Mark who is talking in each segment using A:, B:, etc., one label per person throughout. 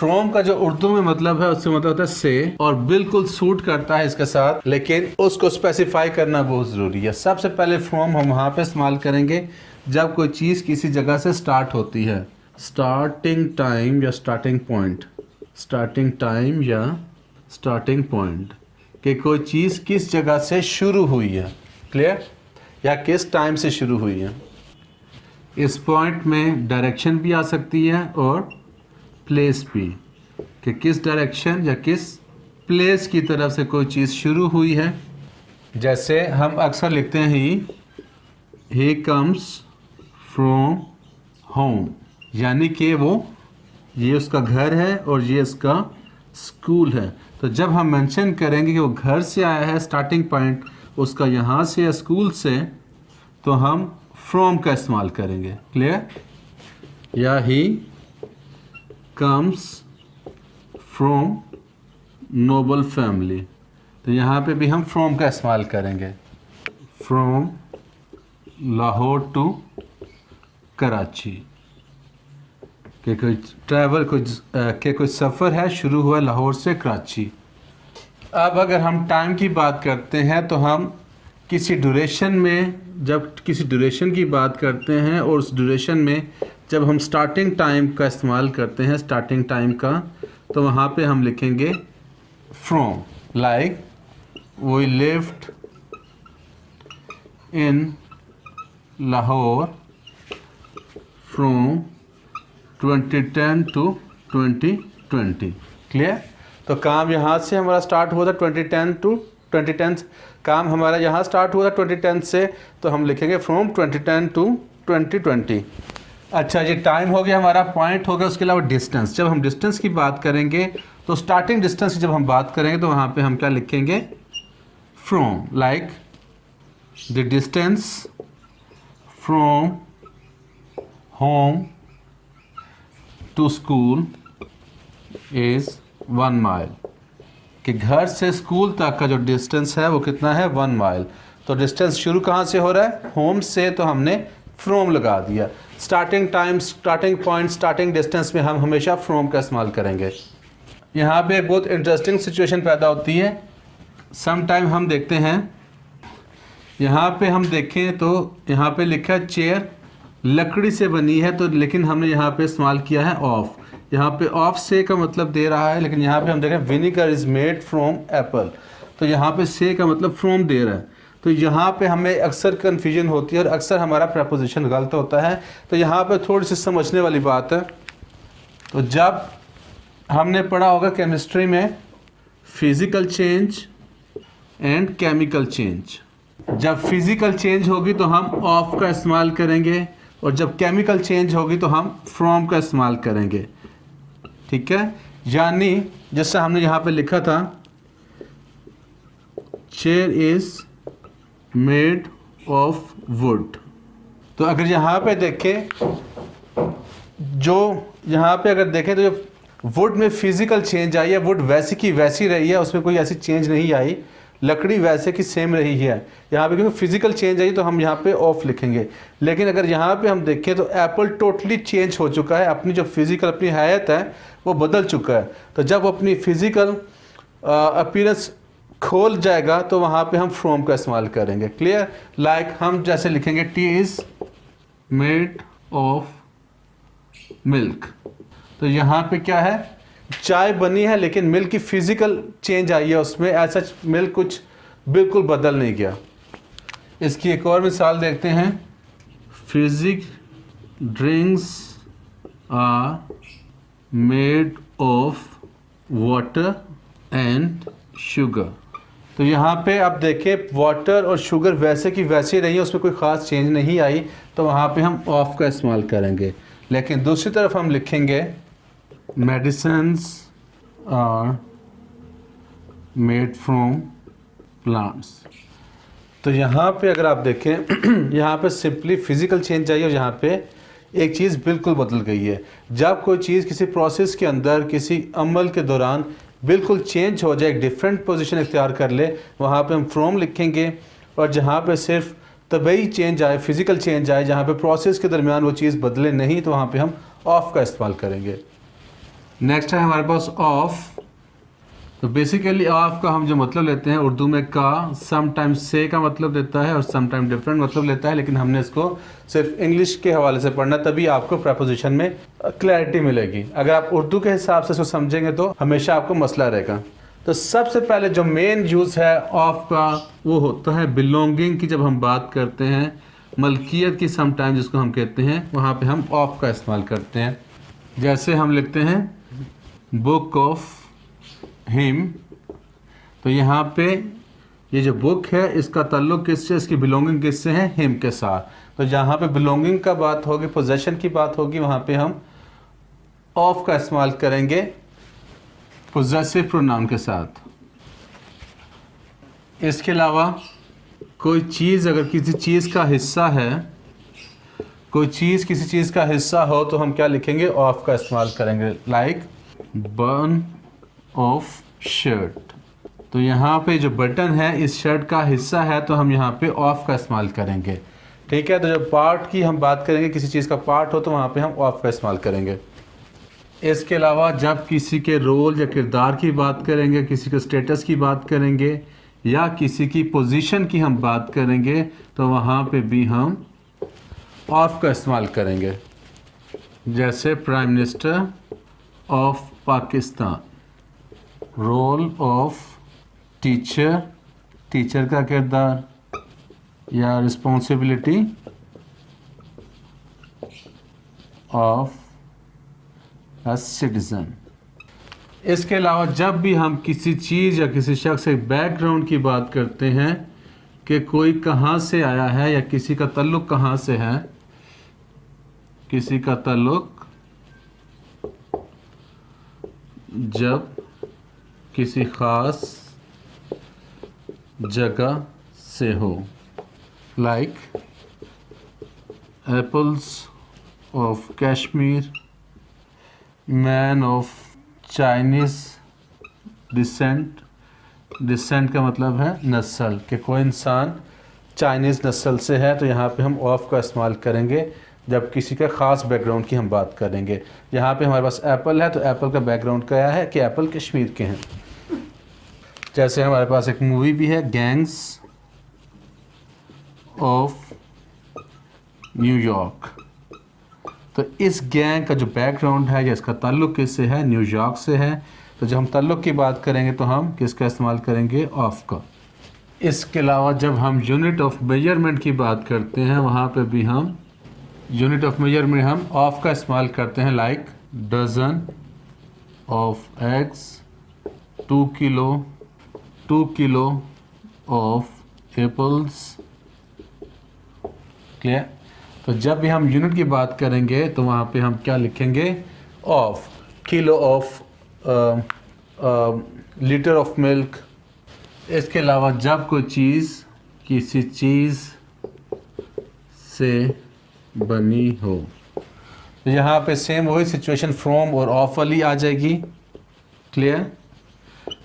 A: From का जो उर्दू में मतलब है उससे मतलब होता है से, और बिल्कुल सूट करता है इसके साथ, लेकिन उसको स्पेसिफाई करना बहुत ज़रूरी है। सबसे पहले फ्रॉम हम वहाँ पे इस्तेमाल करेंगे जब कोई चीज़ किसी जगह से स्टार्ट होती है। स्टार्टिंग टाइम या स्टार्टिंग पॉइंट, स्टार्टिंग टाइम या स्टार्टिंग पॉइंट, कि कोई चीज़ किस जगह से शुरू हुई है, क्लियर, या किस टाइम से शुरू हुई है। इस पॉइंट में डायरेक्शन भी आ सकती है और प्लेस भी, कि किस डायरेक्शन या किस प्लेस की तरफ से कोई चीज़ शुरू हुई है। जैसे हम अक्सर लिखते हैं ही कम्स फ्रॉम होम, यानी कि वो, ये उसका घर है और ये उसका स्कूल है। तो जब हम मेंशन करेंगे कि वो घर से आया है, स्टार्टिंग पॉइंट उसका यहाँ से या स्कूल से, तो हम फ्रॉम का इस्तेमाल करेंगे, क्लियर। या he comes from Nobel family, तो यहाँ पे भी हम फ्रॉम का इस्तेमाल करेंगे। फ्रॉम लाहौर टू कराची, कि कोई ट्रैवल कोई सफ़र है, शुरू हुआ लाहौर से कराची। अब अगर हम टाइम की बात करते हैं तो हम किसी ड्यूरेशन में, जब किसी ड्यूरेशन की बात करते हैं और उस ड्यूरेशन में जब हम स्टार्टिंग टाइम का इस्तेमाल करते हैं, स्टार्टिंग टाइम का, तो वहाँ पे हम लिखेंगे from. Like we lived in Lahore from 2010 to 2020, clear. तो काम यहाँ से हमारा स्टार्ट हुआ था 2010 टू 2010, काम हमारा यहाँ स्टार्ट हुआ था 2010 से, तो हम लिखेंगे फ्रॉम 2010 टू 2020। अच्छा, ये टाइम हो गया, हमारा पॉइंट हो गया। उसके अलावा डिस्टेंस, जब हम डिस्टेंस की बात करेंगे तो स्टार्टिंग डिस्टेंस की जब हम बात करेंगे तो वहाँ पे हम क्या लिखेंगे, from. Like the distance from home to school is 1 mile, कि घर से स्कूल तक का जो डिस्टेंस है वो कितना है, 1 माइल। तो डिस्टेंस शुरू कहाँ से हो रहा है, होम से, तो हमने फ्रॉम लगा दिया। Starting time, starting point, starting distance में हम हमेशा फ्रॉम का इस्तेमाल करेंगे। यहाँ पे एक बहुत इंटरेस्टिंग सिचुएशन पैदा होती है। सम टाइम हम देखते हैं, यहाँ पे हम देखें तो यहाँ पे लिखा है चेयर लकड़ी से बनी है, तो लेकिन हमने यहाँ पे इस्तेमाल किया है ऑफ। यहाँ पे ऑफ से का मतलब दे रहा है, लेकिन यहाँ पे हम देख रहे हैं vinegar is made from Apple, तो यहाँ पे से का मतलब फ्रॉम दे रहा है। तो यहाँ पे हमें अक्सर कन्फ्यूजन होती है और अक्सर हमारा प्रपोजिशन गलत होता है। तो यहाँ पे थोड़ी सी समझने वाली बात है। तो जब हमने पढ़ा होगा केमिस्ट्री में physical change and chemical change, जब फिज़िकल चेंज होगी तो हम ऑफ का इस्तेमाल करेंगे, और जब केमिकल चेंज होगी तो हम फ्रॉम का इस्तेमाल करेंगे, ठीक है। यानी जैसे हमने यहाँ पे लिखा था chair is made of would, तो अगर यहाँ पे देखें, जो यहाँ पे अगर देखें तो जो वुड में फिज़िकल चेंज आई है, वुड वैसी की वैसी रही है, उसमें कोई ऐसी चेंज नहीं आई, लकड़ी वैसे की सेम रही है। यहाँ पे क्योंकि फिजिकल चेंज आई तो हम यहाँ पे ऑफ लिखेंगे। लेकिन अगर यहाँ पे हम देखें तो एप्पल टोटली चेंज हो चुका है, अपनी जो फिजिकल अपनी हैयत है वो बदल चुका है। तो जब अपनी फिजिकल अपीयरेंस खोल जाएगा तो वहाँ पे हम फ्रॉम का इस्तेमाल करेंगे, क्लियर। लाइक हम जैसे लिखेंगे T is made of milk, तो यहाँ पे क्या है, चाय बनी है लेकिन मिल्क की फिजिकल चेंज आई है उसमें, ऐसा मिल्क कुछ बिल्कुल बदल नहीं गया। इसकी एक और मिसाल देखते हैं, fizzy drinks are made of water and sugar, तो यहाँ पे आप देखें वाटर और शुगर वैसे की वैसी रही है, उसमें कोई ख़ास चेंज नहीं आई, तो वहाँ पे हम ऑफ का इस्तेमाल करेंगे। लेकिन दूसरी तरफ हम लिखेंगे medicines are made from plants, तो यहाँ पे अगर आप देखें यहाँ पे सिंपली फिजिकल चेंज आई और यहाँ पे एक चीज़ बिल्कुल बदल गई है। जब कोई चीज़ किसी प्रोसेस के अंदर, किसी अमल के दौरान बिल्कुल चेंज हो जाए, एक डिफरेंट पोजीशन इख्तियार कर ले, वहाँ पे हम फ्रॉम लिखेंगे। और जहाँ पे सिर्फ तबई चेंज आए, फिज़िकल चेंज आए, जहाँ पे प्रोसेस के दरमियान वो चीज़ बदले नहीं, तो वहाँ पे हम ऑफ का इस्तेमाल करेंगे। नेक्स्ट है हमारे पास ऑफ। तो बेसिकली ऑफ का हम जो मतलब लेते हैं उर्दू में का, समटाइम्स से का मतलब देता है और समटाइम डिफरेंट मतलब लेता है, लेकिन हमने इसको सिर्फ इंग्लिश के हवाले से पढ़ना, तभी आपको प्रपोजिशन में क्लैरिटी मिलेगी। अगर आप उर्दू के हिसाब से इसको समझेंगे तो हमेशा आपको मसला रहेगा। तो सबसे पहले जो मेन यूज़ है ऑफ का वो होता है बिलोंगिंग की। जब हम बात करते हैं मलकियत की, समटाइम जिसको हम कहते हैं, वहाँ पे हम ऑफ का इस्तेमाल करते हैं। जैसे हम लिखते हैं बुक ऑफ हिम, तो यहाँ पे ये जो बुक है इसका ताल्लुक किससे, इसकी बिलोंगिंग किससे है, हिम के साथ। तो जहाँ पे बिलोंगिंग का बात होगी, पोजेशन की बात होगी, वहाँ पे हम ऑफ का इस्तेमाल करेंगे पोजेसिव प्रोनाउन के साथ। इसके अलावा कोई चीज़ अगर किसी चीज़ का हिस्सा है, कोई चीज़ किसी चीज़ का हिस्सा हो, तो हम क्या लिखेंगे, ऑफ का इस्तेमाल करेंगे। लाइक बटन ऑफ शर्ट, तो यहाँ पे जो बटन है इस शर्ट का हिस्सा है, तो हम यहाँ पे ऑफ का इस्तेमाल करेंगे। ठीक है, तो जब पार्ट की हम बात करेंगे, किसी चीज़ का पार्ट हो, तो वहाँ पे हम ऑफ का इस्तेमाल करेंगे। इसके अलावा जब किसी के रोल या किरदार की बात करेंगे, किसी के स्टेटस की बात करेंगे, या किसी की पोजीशन की हम बात करेंगे, तो वहाँ पे भी हम ऑफ का इस्तेमाल करेंगे। जैसे prime minister of Pakistan, role of teacher, teacher का किरदार या रिस्पॉन्सिबिलिटी ऑफ अ सिटीजन। इसके अलावा जब भी हम किसी चीज़ या किसी शख्स के बैकग्राउंड की बात करते हैं कि कोई कहाँ से आया है या किसी का ताल्लुक़ कहाँ से है, किसी का ताल्लुक़ जब किसी ख़ास जगह से हो, like apples of Kashmir, man of Chinese descent. Descent का मतलब है नस्ल, कि कोई इंसान चाइनीज़ नस्ल से है, तो यहाँ पे हम ऑफ का इस्तेमाल करेंगे जब किसी का ख़ास बैकग्राउंड की हम बात करेंगे। यहाँ पे हमारे पास एप्पल है, तो एप्पल का बैकग्राउंड क्या है कि एप्पल कश्मीर के हैं। जैसे हमारे पास एक मूवी भी है, गैंग्स ऑफ न्यूयॉर्क, तो इस गैंग का जो बैकग्राउंड है या इसका ताल्लुक़ किससे है, न्यूयॉर्क से है। तो जब हम ताल्लुक़ की बात करेंगे तो हम किसका इस्तेमाल करेंगे, ऑफ का। इसके अलावा जब हम यूनिट ऑफ मेजरमेंट की बात करते हैं, वहाँ पे भी हम यूनिट ऑफ मेजरमेंट हम ऑफ का इस्तेमाल करते हैं। Like dozen of eggs, 2 kilo of apples. Clear. तो जब भी हम यूनिट की बात करेंगे तो वहाँ पे हम क्या लिखेंगे, of. Kilo of, litre of milk. इसके अलावा जब कोई चीज़ किसी चीज़ से बनी हो, तो यहाँ पे सेम वही सिचुएशन फ्रॉम और ऑफ वाली आ जाएगी। क्लियर।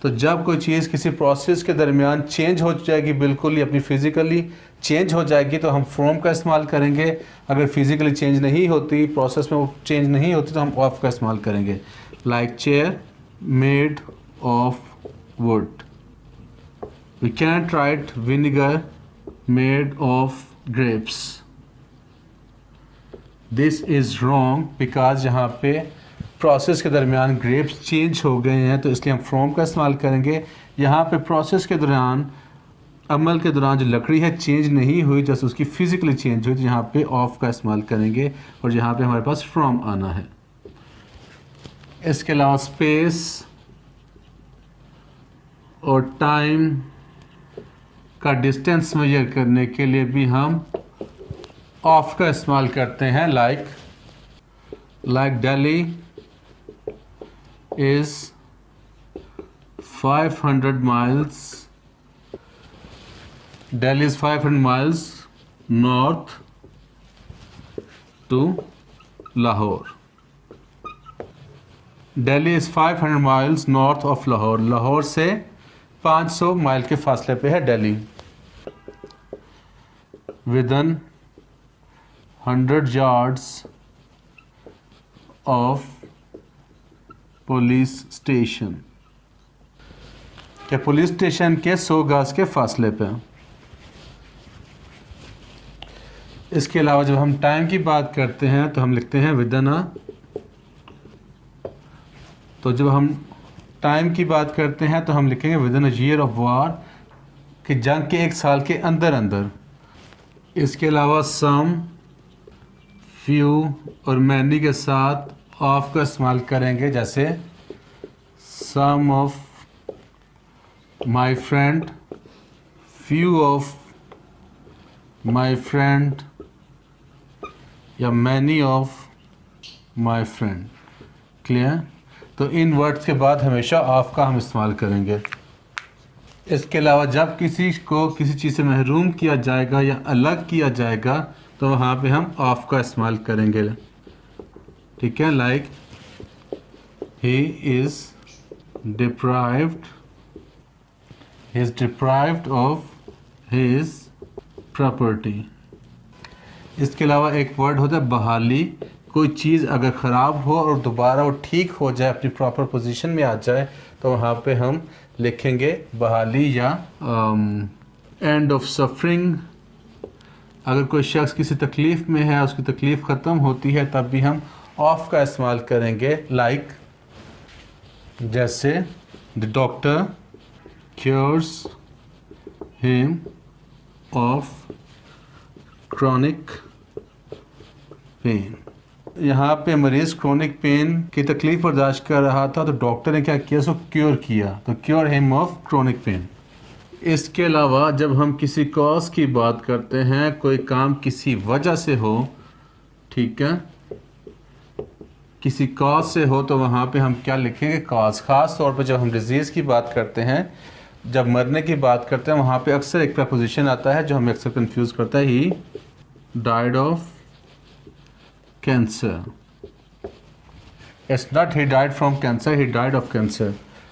A: तो जब कोई चीज़ किसी प्रोसेस के दरमियान चेंज हो जाएगी, बिल्कुल ही अपनी फिज़िकली चेंज हो जाएगी, तो हम फ्रॉम का इस्तेमाल करेंगे। अगर फिज़िकली चेंज नहीं होती, प्रोसेस में वो चेंज नहीं होती, तो हम ऑफ का इस्तेमाल करेंगे। Like chair made of wood, we can't write vinegar made of grapes. This is wrong because यहाँ पे प्रोसेस के दरमियान ग्रेप्स चेंज हो गए हैं, तो इसलिए हम फ्रॉम का इस्तेमाल करेंगे। यहाँ पे प्रोसेस के दौरान, अमल के दौरान जो लकड़ी है चेंज नहीं हुई, जैसे उसकी फ़िज़िकली चेंज हुई, तो यहाँ पे ऑफ का इस्तेमाल करेंगे और यहाँ पे हमारे पास फ्रॉम आना है। इसके अलावा स्पेस और टाइम का डिस्टेंस मेजर करने के लिए भी हम ऑफ का इस्तेमाल करते हैं। Like Delhi is 500 miles. Delhi is 500 miles north to Lahore. Delhi is 500 miles north of Lahore. Lahore से 500 माइल के फासले पे है Delhi. Within 100 yards of police station या पुलिस स्टेशन के 100 गज के फासले पे। इसके अलावा जब हम टाइम की बात करते हैं तो हम लिखते हैं विदिन अ। तो जब हम टाइम की बात करते हैं तो हम लिखेंगे within a year of war, कि जंग के 1 साल के अंदर अंदर। इसके अलावा सम, फ्यू और मैनी के साथ ऑफ का इस्तेमाल करेंगे, जैसे some of my friend, few of my friend या many of my friend. Clear? तो इन वर्ड्स के बाद हमेशा ऑफ का हम इस्तेमाल करेंगे। इसके अलावा जब किसी को किसी चीज़ से महरूम किया जाएगा या अलग किया जाएगा तो वहाँ पे हम ऑफ का इस्तेमाल करेंगे। ठीक है, like he is deprived of his property. इसके अलावा एक वर्ड होता है बहाली। कोई चीज़ अगर ख़राब हो और दोबारा वो ठीक हो जाए, अपनी प्रॉपर पोजीशन में आ जाए, तो वहाँ पे हम लिखेंगे बहाली या एंड ऑफ सफरिंग। अगर कोई शख्स किसी तकलीफ़ में है, उसकी तकलीफ़ ख़त्म होती है, तब भी हम ऑफ का इस्तेमाल करेंगे। लाइक जैसे the doctor cures him of chronic pain. यहाँ पे मरीज़ क्रोनिक पेन की तकलीफ बर्दाश्त कर रहा था, तो डॉक्टर ने क्या किया, उसको क्योर किया, तो cure him of chronic pain. इसके अलावा जब हम किसी कॉज की बात करते हैं, कोई काम किसी वजह से हो, ठीक है, किसी कॉज से हो, तो वहाँ पे हम क्या लिखेंगे, कॉज। ख़ास तौर पर जब हम डिजीज़ की बात करते हैं, जब मरने की बात करते हैं, वहाँ पे अक्सर एक प्रपोजिशन आता है जो हमें अक्सर कंफ्यूज करता है, he died of cancer. It's not he died from cancer, he died of cancer.